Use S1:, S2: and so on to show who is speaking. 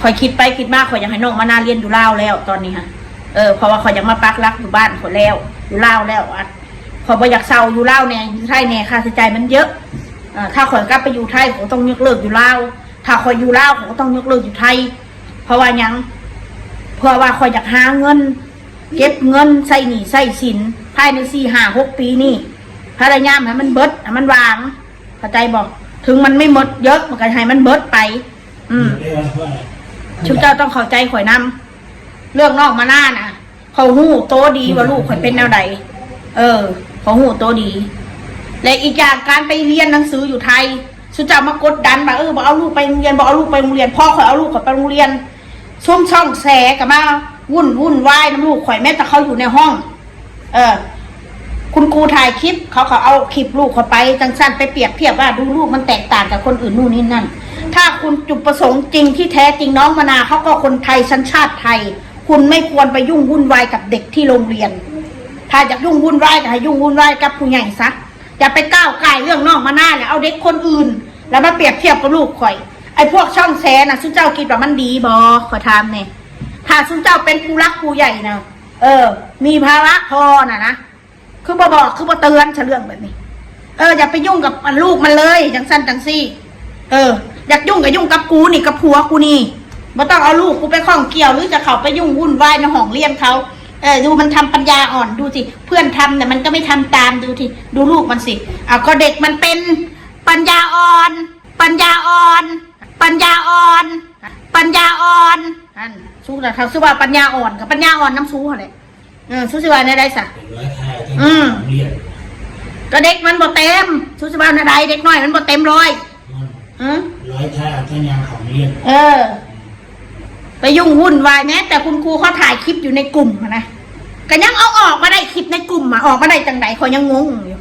S1: อยคิดไปคิดมาข่อยอยากให้น้องมานาเรียนอยู่ลาวแล้วตอนนี้ฮะเพราะว่าข่อยอยากมาปักหลักอยู่บ้านข่อยแล้วอยู่ลาวแล้วข่อยบ่อยากเศร้าอยู่ลาวเนี่ยไทยเนี่ยค่าใช้จ่ายมันเยอะถ้าข่อยกลับไปอยู่ไทยผมต้องยกเลิกอยู่ลาวถ้าข่อยอยู่ลาวผมก็ต้องยกเลิกอยู่ไทยเพราะว่ายังเพราะว่าข่อยอยากหาเงินเก็บเงินใส่หนี้ใส่สินภายใน4-5-6 ปีนี่พยายามให้มันเบิดให้มันวางเข้าใจบอกถึงมันไม่หมดเยอะมันก็ให้มันเบิดไปชุดเจ้าต้องเข้าใจข่อยนำเรื่องนอกมาหน้าน่ะเขาหู้โตดีว่าลูกข่อยเป็นแนวใดเขาหู้โตดีและอีกอย่างการไปเรียนหนังสืออยู่ไทยชุดเจ้ามากดดันมาบอกเอาลูกไปโรงเรียนบอกเอาลูกไปโรงเรียนพ่อข่อยเอาลูกข่อยไปโรงเรียนช่องแสกับมาวุ่นวายน้ำลูกข่อยแม้แต่เขาอยู่ในห้องคุณครูถ่ายคลิปเขาเอาคลิปลูกเขาไปจังสั้นไปเปรียบเทียบว่าดูลูกมันแตกต่างกับคนอื่นนู่นนี่นั่นถ้าคุณจุดประสงค์จริงที่แท้จริงน้องมนาเขาก็คนไทยสัญชาติไทยคุณไม่ควรไปยุ่งวุ่นวายกับเด็กที่โรงเรียนถ้าอยากยุ่งวุ่นวายก็ให้ยุ่งวุ่นวายกับผู้ใหญ่ซะอย่าไปก้าวไก่เรื่องน้องมนาเนี่ยเอาเด็กคนอื่นแล้วมาเปรียบเทียบกับลูกข่อยไอ้พวกช่องแสน่ะซุเจ้าคิดว่ามันดีบอขอถามเนี่ยถ้าซุเจ้าเป็นผู้รักผู้ใหญ่นะมีภาระพอนะคือบอกคือเตือนเฉรื่องแบบนี้อย่าไปยุ่งกับลูกมันเลยจังสั้นจังซี่อยากยุ่งกับกูนี่กับผัวกูนี่ไม่ต้องเอาลูกกูไปข้องเกี่ยวหรือจะเข้าไปยุ่งวุ่นวายในห้องเรียนเขาดูมันทำปัญญาอ่อนดูสิเพื่อนทำแต่มันก็ไม่ทำตามดูสิดูลูกมันสิก็เด็กมันเป็นปัญญาอ่อนนั่นสู้แต่เขาสู้ว่าปัญญาอ่อนกับปัญญาอ่อนน้ำสู้อะไรสู้สิว่าในใดสักก็เด็กมันบ่เต็มสู้สิว่าในใดเด็กน้อยมันบ่เต็มร้อย
S2: ท่าแค่ยังของเรียน
S1: ไปยุ่งวุ่นวายแม้แต่คุณครูเขาถ่ายคลิปอยู่ในกลุ่มนะก็ยังเอาออกมาได้คลิปในกลุ่มออกมาได้จังไหนเขายังงงอยู่